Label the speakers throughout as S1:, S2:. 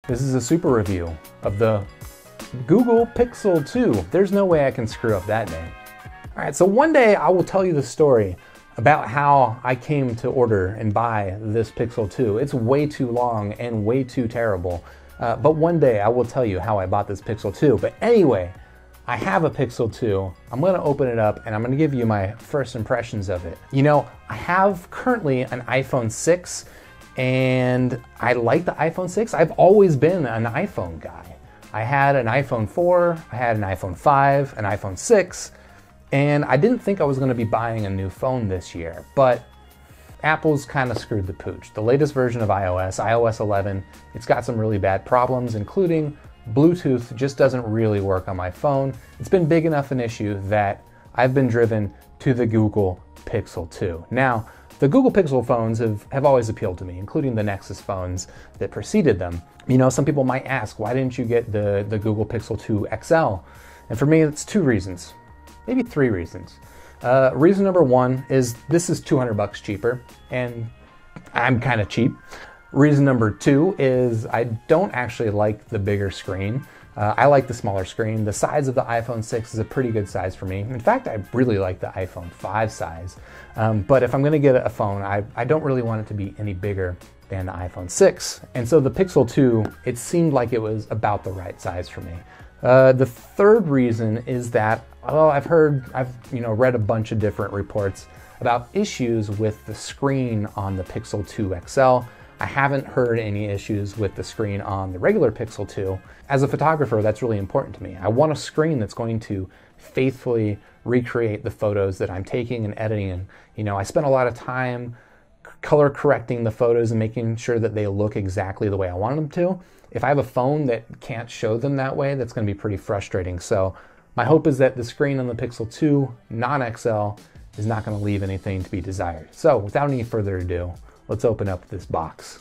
S1: This is a super review of the Google Pixel 2. There's no way I can screw up that name. All right, so one day I will tell you the story about how I came to order and buy this Pixel 2. It's way too long and way too terrible, but one day I will tell you how I bought this Pixel 2. But anyway, I have a Pixel 2. I'm gonna open it up and I'm gonna give you my first impressions of it. You know, I have currently an iPhone 6 and I like the iPhone 6. I've always been an iPhone guy. I had an iPhone 4, I had an iPhone 5, an iPhone 6, and I didn't think I was gonna be buying a new phone this year, but Apple's kind of screwed the pooch. The latest version of iOS 11, it's got some really bad problems, including Bluetooth just doesn't really work on my phone. It's been big enough an issue that I've been driven to the Google Pixel 2. Now, the Google Pixel phones have always appealed to me, including the Nexus phones that preceded them. You know, some people might ask, why didn't you get the Google Pixel 2 XL? And for me, it's two reasons, maybe three reasons. Reason number one is this is 200 bucks cheaper, and I'm kind of cheap. Reason number two is I don't actually like the bigger screen. I like the smaller screen. The size of the iPhone 6 is a pretty good size for me. In fact, I really like the iPhone 5 size. But if I'm gonna get a phone, I don't really want it to be any bigger than the iPhone 6. And so the Pixel 2, it seemed like it was about the right size for me. The third reason is that, I've read a bunch of different reports about issues with the screen on the Pixel 2 XL. I haven't heard any issues with the screen on the regular Pixel 2. As a photographer, that's really important to me. I want a screen that's going to faithfully recreate the photos that I'm taking and editing. And, you know, I spend a lot of time color correcting the photos and making sure that they look exactly the way I want them to. If I have a phone that can't show them that way, that's going to be pretty frustrating. So my hope is that the screen on the Pixel 2 non-XL is not going to leave anything to be desired. So without any further ado, let's open up this box.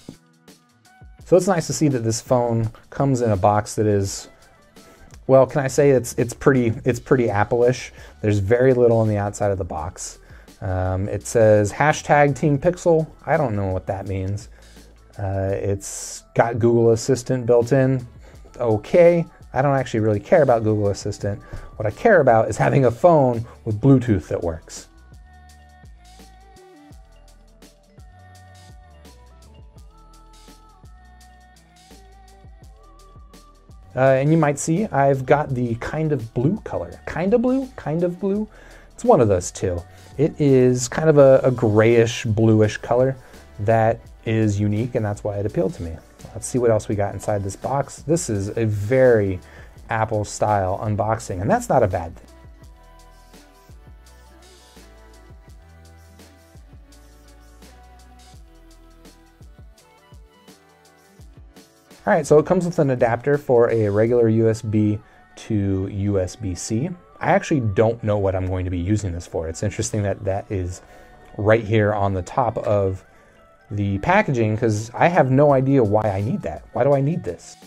S1: So it's nice to see that this phone comes in a box that is, well, can I say it's pretty Apple-ish. There's very little on the outside of the box. It says hashtag Team Pixel. I don't know what that means. It's got Google Assistant built in. Okay, I don't actually really care about Google Assistant. What I care about is having a phone with Bluetooth that works. And you might see I've got the kind of blue color. Kind of blue? Kind of blue? It's one of those two. It is kind of a grayish, bluish color that is unique, and that's why it appealed to me. Let's see what else we got inside this box. This is a very Apple-style unboxing, and that's not a bad thing. All right, so it comes with an adapter for a regular USB to USB-C. I actually don't know what I'm going to be using this for. It's interesting that that is right here on the top of the packaging because I have no idea why I need that. Why do I need this?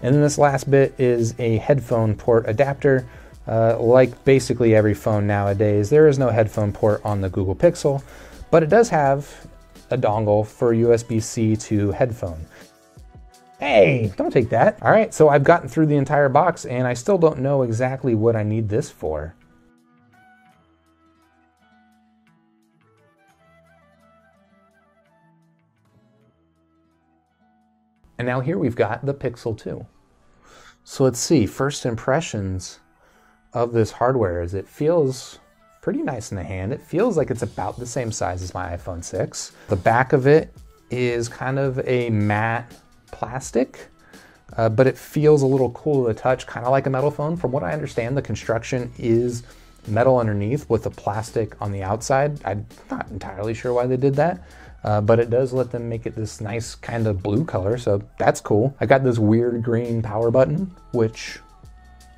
S1: And then this last bit is a headphone port adapter. Like basically every phone nowadays, there is no headphone port on the Google Pixel, but it does have a dongle for USB-C to headphone. Hey, don't take that. All right, so I've gotten through the entire box and I still don't know exactly what I need this for. And now here we've got the Pixel 2. So let's see, first impressions of this hardware is it feels pretty nice in the hand. It feels like it's about the same size as my iPhone 6. The back of it is kind of a matte plastic, but it feels a little cool to the touch, kind of like a metal phone. From what I understand, the construction is metal underneath with the plastic on the outside. I'm not entirely sure why they did that. But it does let them make it this nice kind of blue color, so that's cool. I got this weird green power button, which,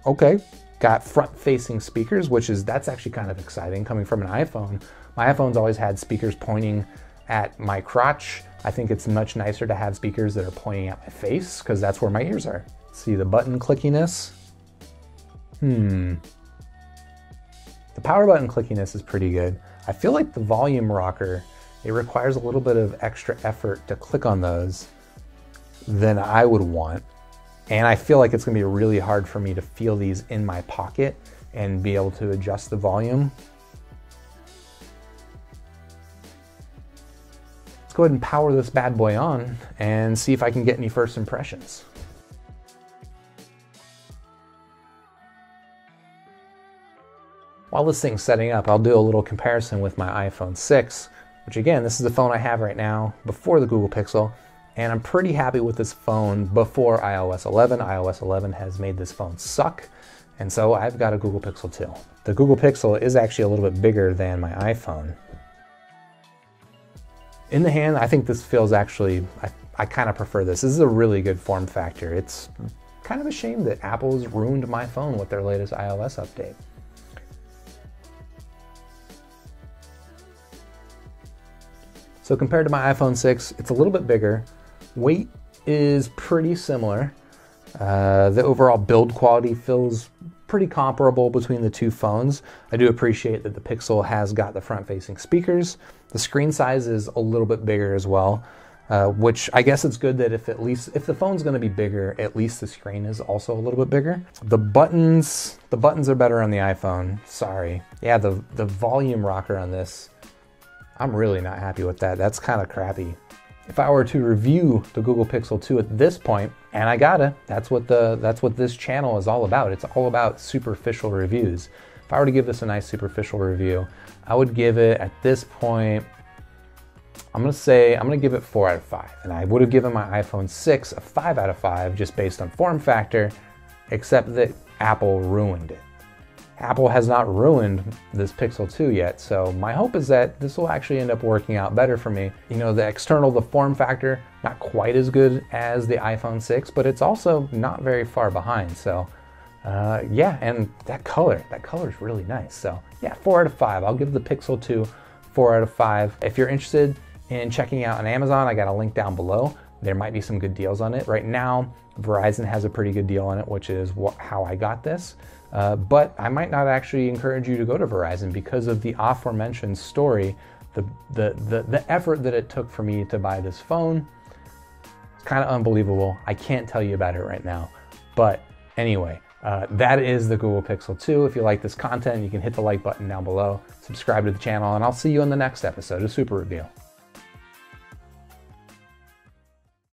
S1: okay. Got front-facing speakers, that's actually kind of exciting coming from an iPhone. My iPhone's always had speakers pointing at my crotch, I think it's much nicer to have speakers that are pointing at my face because that's where my ears are. See the button clickiness? The power button clickiness is pretty good. I feel like the volume rocker, it requires a little bit of extra effort to click on those than I would want. And I feel like it's gonna be really hard for me to feel these in my pocket and be able to adjust the volume. Let's go ahead and power this bad boy on and see if I can get any first impressions. While this thing's setting up, I'll do a little comparison with my iPhone 6, which again, this is the phone I have right now before the Google Pixel, and I'm pretty happy with this phone before iOS 11. iOS 11 has made this phone suck, and so I've got a Google Pixel 2. The Google Pixel is actually a little bit bigger than my iPhone. In the hand, I think this feels actually, I kind of prefer this. This is a really good form factor. It's kind of a shame that Apple's ruined my phone with their latest iOS update. So compared to my iPhone 6, it's a little bit bigger. Weight is pretty similar. The overall build quality feels pretty comparable between the two phones. I do appreciate that the Pixel has got the front-facing speakers. The screen size is a little bit bigger as well, which I guess it's good that if the phone's going to be bigger, at least the screen is also a little bit bigger. The buttons are better on the iPhone. Sorry. Yeah, the volume rocker on this, I'm really not happy with that. That's kind of crappy. If I were to review the Google Pixel 2 at this point, and I gotta, that's what this channel is all about. It's all about superficial reviews. If I were to give this a nice superficial review, I would give it at this point, I'm gonna give it 4 out of 5. And I would have given my iPhone 6 a 5 out of 5 just based on form factor, except that Apple ruined it. Apple has not ruined this Pixel 2 yet, so my hope is that this will actually end up working out better for me. You know, the form factor, not quite as good as the iPhone 6, but it's also not very far behind. So yeah, and that color is really nice. So yeah, 4 out of 5. I'll give the Pixel 2 4 out of 5. If you're interested in checking out on Amazon, I got a link down below. There might be some good deals on it. Right now, Verizon has a pretty good deal on it, which is how I got this. But I might not actually encourage you to go to Verizon because of the aforementioned story, the effort that it took for me to buy this phone. It's kind of unbelievable. I can't tell you about it right now. But anyway, that is the Google Pixel 2. If you like this content, you can hit the like button down below, subscribe to the channel, and I'll see you in the next episode of Super Review.